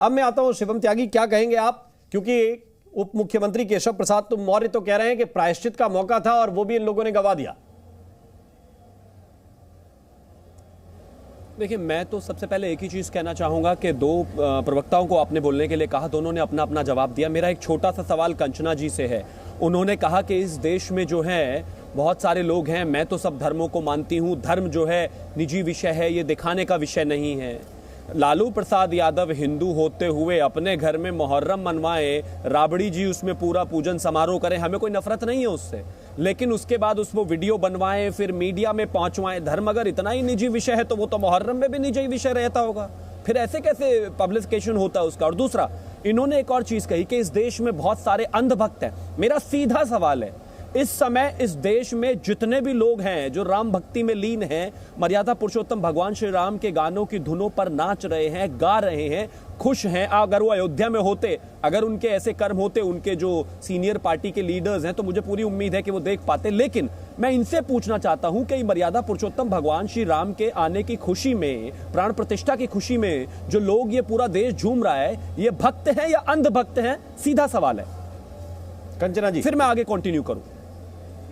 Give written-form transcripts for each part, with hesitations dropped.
अब मैं आता हूं शिवम त्यागी, क्या कहेंगे आप? क्योंकि उप मुख्यमंत्री केशव प्रसाद मौर्य तो कह रहे हैं कि प्रायश्चित का मौका था और वो भी इन लोगों ने गवा दिया। देखिए, मैं तो सबसे पहले एक ही चीज़ कहना चाहूँगा कि दो प्रवक्ताओं को आपने बोलने के लिए कहा, दोनों ने अपना अपना जवाब दिया। मेरा एक छोटा सा सवाल कंचना जी से है। उन्होंने कहा कि इस देश में जो है बहुत सारे लोग हैं, मैं तो सब धर्मों को मानती हूँ, धर्म जो है निजी विषय है, ये दिखाने का विषय नहीं है। लालू प्रसाद यादव हिंदू होते हुए अपने घर में मुहर्रम मनवाएं, राबड़ी जी उसमें पूरा पूजन समारोह करें, हमें कोई नफरत नहीं है उससे, लेकिन उसके बाद उसको वीडियो बनवाएं, फिर मीडिया में पहुंचवाएं। धर्म अगर इतना ही निजी विषय है तो वो तो मुहर्रम में भी निजी विषय रहता होगा, फिर ऐसे कैसे पब्लिकेशन होता है उसका। और दूसरा, इन्होंने एक और चीज कही कि इस देश में बहुत सारे अंधभक्त हैं। मेरा सीधा सवाल है, इस समय इस देश में जितने भी लोग हैं जो राम भक्ति में लीन हैं, मर्यादा पुरुषोत्तम भगवान श्री राम के गानों की धुनों पर नाच रहे हैं, गा रहे हैं, खुश हैं। अगर वो अयोध्या में होते, अगर उनके ऐसे कर्म होते, उनके जो सीनियर पार्टी के लीडर्स हैं, तो मुझे पूरी उम्मीद है कि वो देख पाते। लेकिन मैं इनसे पूछना चाहता हूं कि मर्यादा पुरुषोत्तम भगवान श्री राम के आने की खुशी में, प्राण प्रतिष्ठा की खुशी में जो लोग, ये पूरा देश झूम रहा है, ये भक्त हैं या अंधभक्त हैं? सीधा सवाल है। कंचना जी, फिर मैं आगे कंटिन्यू करूं।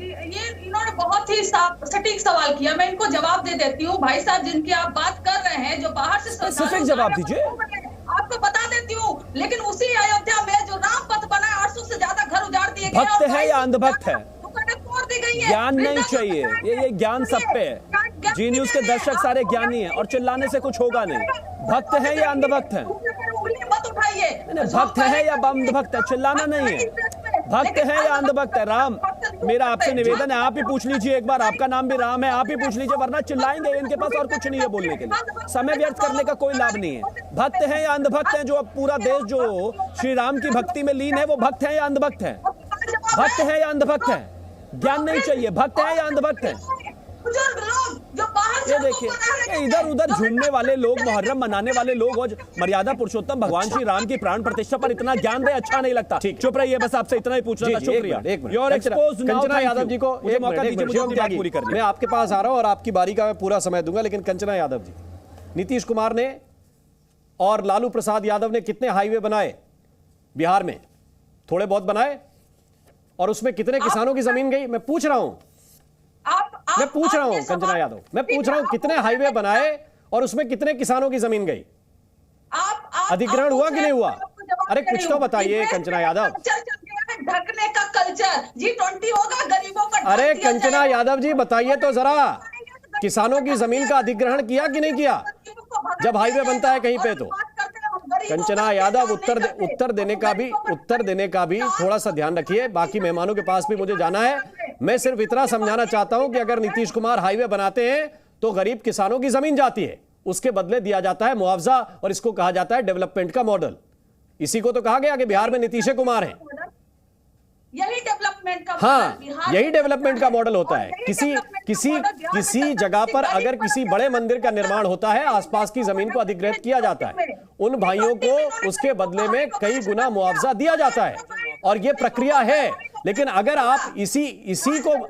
ये इन्होंने बहुत ही सटीक सवाल किया, मैं इनको जवाब दे देती हूँ। भाई साहब, जिनकी आप बात कर रहे हैं, जो बाहर से स्पेसिफिक जवाब दीजिए। आपको बता देती हूँ, लेकिन उसी अयोध्या में जो राम पथ बना, 800 से ज्यादा घर उजाड़ दिए गए। भक्त है या अंधभक्त है? तोड़ दी गई है। ज्ञान नहीं चाहिए, ये ज्ञान सब पे है। जी न्यूज के दर्शक सारे ज्ञानी हैं और चिल्लाने से कुछ होगा नहीं। भक्त है या अंधभक्त है? मत उठाइए। भक्त है या अंधभक्त है? चिल्लाना नहीं है। भक्त है या अंधभक्त है? राम, मेरा आपसे निवेदन है, आप ही पूछ लीजिए एक बार, आपका नाम भी राम है, आप ही पूछ लीजिए, वरना चिल्लाएंगे। इनके पास और कुछ नहीं है बोलने के लिए, समय व्यर्थ करने का कोई लाभ नहीं है। भक्त है या अंधभक्त है? जो अब पूरा देश जो श्री राम की भक्ति में लीन है, वो भक्त है या अंधभक्त है? भक्त है या अंधभक्त है? ज्ञान नहीं चाहिए, भक्त है या अंधभक्त है? ये देखिए, इधर उधर झूमने वाले लोग, मुहर्रम मनाने वाले लोग और मर्यादा पुरुषोत्तम भगवान श्री राम की प्राण प्रतिष्ठा पर इतना ज्ञान दे, अच्छा नहीं लगता। ठीक, चुप रहिए, बस आपसे इतना ही पूछना था। शुक्रिया। कंचना यादव जी को एक मौका दीजिए, पूरी करनी। मैं आपके पास आ रहा हूं और आपकी बारी का मैं पूरा समय दूंगा, लेकिन कंचना यादव जी, नीतीश कुमार ने और लालू प्रसाद यादव ने कितने हाईवे बनाए बिहार में? थोड़े बहुत बनाए, और उसमें कितने किसानों की जमीन गई? मैं पूछ रहा हूं, मैं पूछ रहा हूं कंचना यादव, मैं पूछ रहा हूं कितने हाईवे बनाए और उसमें कितने किसानों की जमीन गई? अधिग्रहण हुआ कि नहीं हुआ? अरे कुछ तो बताइए कंचना यादव। ढकने का कल्चर, G20 होगा, गरीबों का। अरे कंचना यादव जी बताइए तो जरा, किसानों की जमीन का अधिग्रहण किया कि नहीं किया जब हाईवे बनता है कहीं पे? तो कंचना यादव, उत्तर देने का भी थोड़ा सा ध्यान रखिए। बाकी मेहमानों के पास भी मुझे जाना है। मैं सिर्फ इतना समझाना चाहता हूं कि अगर नीतीश कुमार हाईवे बनाते हैं तो गरीब किसानों की जमीन जाती है, उसके बदले दिया जाता है मुआवजा, और इसको कहा जाता है डेवलपमेंट का मॉडल। इसी को तो कहा गया कि बिहार में नीतीश कुमार है। यही डेवलपमेंट का, हाँ, यही डेवलपमेंट का मॉडल होता है। किसी जगह पर अगर किसी बड़े मंदिर का निर्माण होता है, आसपास की जमीन को अधिग्रहित किया जाता है, उन भाइयों को उसके बदले में कई गुना मुआवजा दिया जाता है, और यह प्रक्रिया है। लेकिन अगर आप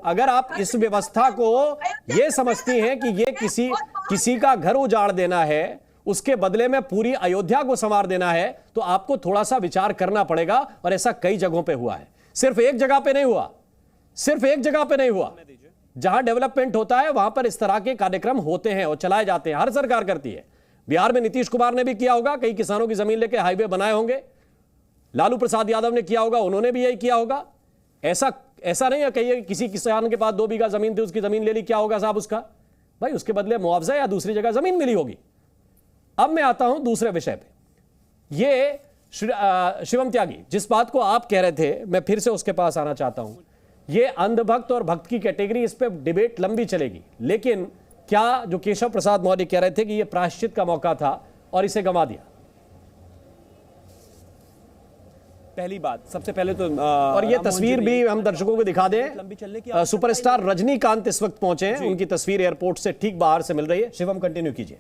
अगर आप इस व्यवस्था को यह समझती हैं कि ये किसी का घर उजाड़ देना है, उसके बदले में पूरी अयोध्या को संवार देना है, तो आपको थोड़ा सा विचार करना पड़ेगा। और ऐसा कई जगहों पे हुआ है, सिर्फ एक जगह पे नहीं हुआ, सिर्फ एक जगह पे नहीं हुआ। जहां डेवलपमेंट होता है वहां पर इस तरह के कार्यक्रम होते हैं और चलाए जाते हैं, हर सरकार करती है। बिहार में नीतीश कुमार ने भी किया होगा, कई किसानों की जमीन लेके हाईवे बनाए होंगे। लालू प्रसाद यादव ने किया होगा, उन्होंने भी यही किया होगा। ऐसा नहीं है कहिए किसी किसान के पास 2 बीघा जमीन थी, उसकी जमीन ले ली, क्या होगा साहब उसका? भाई उसके बदले मुआवजा या दूसरी जगह जमीन मिली होगी। अब मैं आता हूं दूसरे विषय पे। ये शिवम त्यागी, जिस बात को आप कह रहे थे, मैं फिर से उसके पास आना चाहता हूं। ये अंधभक्त और भक्त की कैटेगरी, इस पे डिबेट लंबी चलेगी, लेकिन क्या जो केशव प्रसाद मौर्य कह रहे थे कि ये प्रायश्चित का मौका था और इसे गंवा दिया? पहली बात, सबसे पहले तो और ये तस्वीर भी हम दर्शकों को दिखा दें। सुपरस्टार रजनीकांत इस वक्त पहुंचे हैं, उनकी तस्वीर एयरपोर्ट से ठीक बाहर से मिल रही है। शिवम कंटिन्यू कीजिए।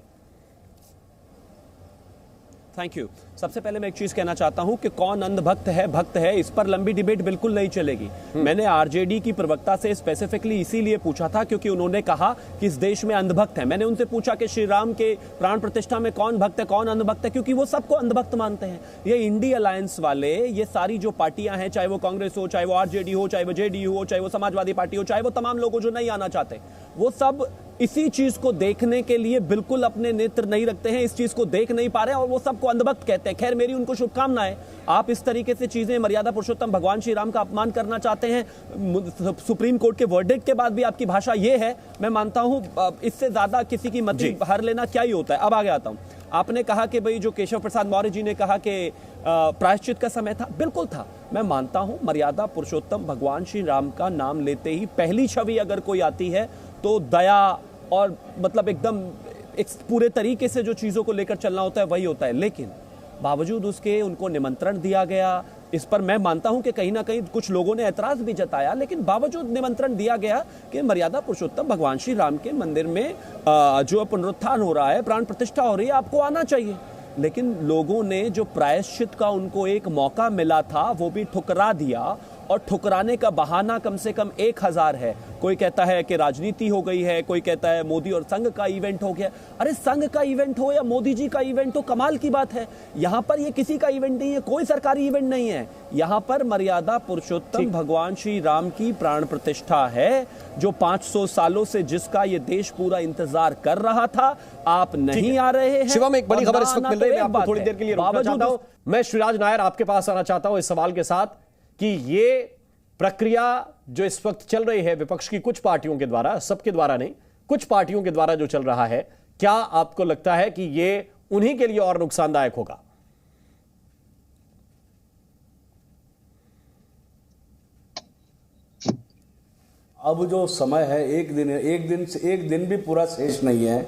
Thank you. सबसे पहले मैं एक चीज कहना चाहता हूं कि कौन अंधभक्त है भक्त है, इस पर लंबी डिबेट बिल्कुल नहीं चलेगी। मैंने आरजेडी की प्रवक्ता से स्पेसिफिकली इसीलिए पूछा था क्योंकि उन्होंने कहा कि इस देश में अंधभक्त है। मैंने उनसे पूछा कि श्री राम के प्राण प्रतिष्ठा में कौन भक्त है कौन अंधभक्त है, क्योंकि वो सबको अंधभक्त मानते हैं। ये इंडी अलायंस वाले, ये सारी जो पार्टियां हैं, चाहे वो कांग्रेस हो, चाहे वो आरजेडी हो, चाहे वो जेडीयू हो, चाहे वो समाजवादी पार्टी हो, चाहे वो तमाम लोग जो नहीं आना चाहते, वो सब इसी चीज को देखने के लिए बिल्कुल अपने नेत्र नहीं रखते हैं, इस चीज को देख नहीं पा रहे हैं और वो सबको अंधभक्त कहते हैं। खैर, मेरी उनको शुभकामनाएं। आप इस तरीके से चीजें, मर्यादा पुरुषोत्तम भगवान श्री राम का अपमान करना चाहते हैं, सुप्रीम कोर्ट के वर्डिक्ट के बाद भी आपकी भाषा ये है, मैं मानता हूं इससे ज्यादा किसी की मति हर लेना क्या ही होता है। अब आगे आता हूं। आपने कहा कि भाई जो केशव प्रसाद मौर्य जी ने कहा कि प्रायश्चित का समय था, बिल्कुल था। मैं मानता हूं मर्यादा पुरुषोत्तम भगवान श्री राम का नाम लेते ही पहली छवि अगर कोई आती है तो दया और मतलब एकदम एक पूरे तरीके से जो चीजों को लेकर चलना होता है वही होता है। लेकिन बावजूद उसके उनको निमंत्रण दिया गया, इस पर मैं मानता हूं कि कहीं ना कहीं कुछ लोगों ने ऐतराज भी जताया, लेकिन बावजूद निमंत्रण दिया गया कि मर्यादा पुरुषोत्तम भगवान श्री राम के मंदिर में जो पुनरुत्थान हो रहा है, प्राण प्रतिष्ठा हो रही है, आपको आना चाहिए। लेकिन लोगों ने जो प्रायश्चित का उनको एक मौका मिला था वो भी ठुकरा दिया, और ठुकराने का बहाना कम से कम 1000 है। कोई कहता है कि राजनीति हो गई है, कोई कहता है मोदी और संघ का इवेंट हो गया। अरे संघ का इवेंट हो या मोदी जी का इवेंट हो, कमाल की बात है। यहां पर ये किसी का इवेंट नहीं है, कोई सरकारी इवेंट नहीं है। यहां पर मर्यादा पुरुषोत्तम भगवान श्री राम की प्राण प्रतिष्ठा है, जो 500 सालों से जिसका ये देश पूरा इंतजार कर रहा था। आप नहीं आ रहे हैं। शिवम, एक बड़ी खबर इस वक्त मिल रही है, मैं आपको थोड़ी देर के लिए रोकना चाहता हूं। मैं श्रीराज नायर आपके पास आना चाहता हूं इस सवाल के साथ कि ये प्रक्रिया जो इस वक्त चल रही है विपक्ष की कुछ पार्टियों के द्वारा, सबके द्वारा नहीं, कुछ पार्टियों के द्वारा जो चल रहा है, क्या आपको लगता है कि ये उन्हीं के लिए और नुकसानदायक होगा? अब जो समय है, एक दिन भी पूरा शेष नहीं है।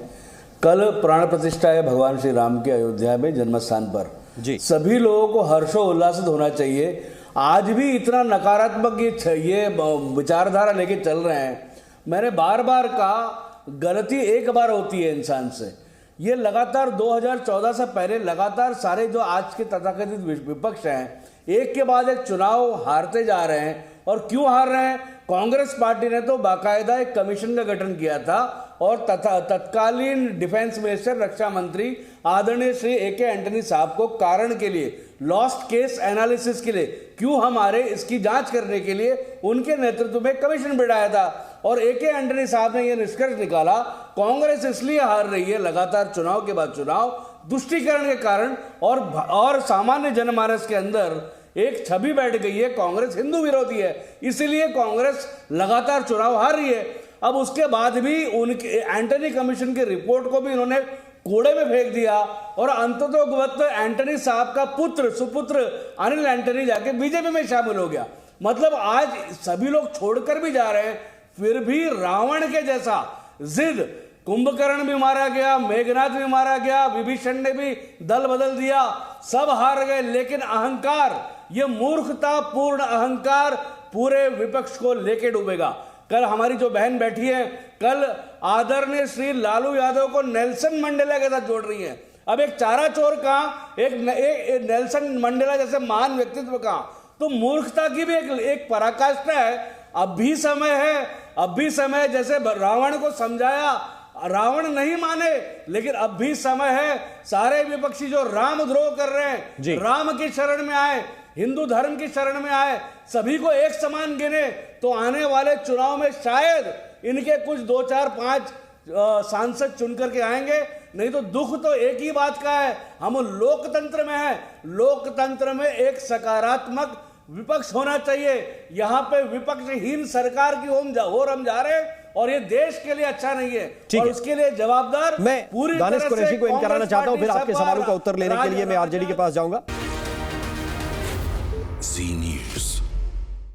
कल प्राण प्रतिष्ठा है भगवान श्री राम के अयोध्या में जन्म स्थान पर जी। सभी लोगों को हर्षोल्लासित होना चाहिए। आज भी इतना नकारात्मक ये विचारधारा लेके चल रहे हैं। मैंने बार बार कहा, गलती एक बार होती है इंसान से। ये लगातार 2014 से पहले लगातार सारे जो आज के तथाकथित विपक्ष हैं, एक के बाद एक चुनाव हारते जा रहे हैं। और क्यों हार रहे हैं? कांग्रेस पार्टी ने तो बाकायदा एक कमीशन का गठन किया था और तत्कालीन डिफेंस मिनिस्टर, रक्षा मंत्री आदरणीय श्री ए.के. एंटनी साहब को कारण के लिए, लॉस्ट केस एनालिसिस के लिए, क्यों हम हारे इसकी जांच करने के लिए उनके नेतृत्व में कमीशन बिठाया था। और ए.के. एंटनी साहब ने यह निष्कर्ष निकाला, कांग्रेस इसलिए हार रही है लगातार चुनाव के बाद चुनाव, तुष्टीकरण के कारण और सामान्य जनमानस के अंदर एक छवि बैठ गई है, कांग्रेस हिंदू विरोधी है, इसलिए कांग्रेस लगातार चुनाव हार रही है। अब उसके बाद भी उनके एंटनी कमीशन की रिपोर्ट को भी इन्होंने कूड़े में फेंक दिया और अंततोगत्वा एंटनी साहब का सुपुत्र अनिल एंटनी जाके बीजेपी में शामिल हो गया। मतलब आज सभी लोग छोड़कर भी जा रहे हैं, फिर भी रावण के जैसा जिद, कुंभकर्ण भी मारा गया, मेघनाथ भी मारा गया, विभीषण ने भी दल बदल दिया, सब हार गए। लेकिन अहंकार, ये मूर्खतापूर्ण अहंकार पूरे विपक्ष को लेके डूबेगा। कल हमारी जो बहन बैठी है, कल आदरणीय श्री लालू यादव को नेल्सन मंडेला के साथ जोड़ रही है। अब एक चारा चोर कहां, एक नेल्सन मंडेला जैसे महान व्यक्तित्व कहां? तो मूर्खता की भी एक पराकाष्ठा है। अब भी समय है, अब भी समय, जैसे रावण को समझाया, रावण नहीं माने, लेकिन अब भी समय है। सारे विपक्षी जो रामद्रोह कर रहे हैं, राम की शरण में आए, हिंदू धर्म की शरण में आए, सभी को एक समान गिने, तो आने वाले चुनाव में शायद इनके कुछ 2, 4, 5 सांसद चुन करके आएंगे। नहीं तो दुख तो एक ही बात का है, हम लोकतंत्र में हैं। लोकतंत्र में एक सकारात्मक विपक्ष होना चाहिए। यहाँ पे विपक्षहीन सरकार की ओर हम जा रहे हैं और ये देश के लिए अच्छा नहीं है, और उसके लिए जवाबदार मैं पूरी दानिश कुरैशी को इन कराना चाहता हूं, फिर आपके सवालों का उत्तर लेने के लिए मैं आरजेडी के पास जाऊंगा। जी न्यूज़।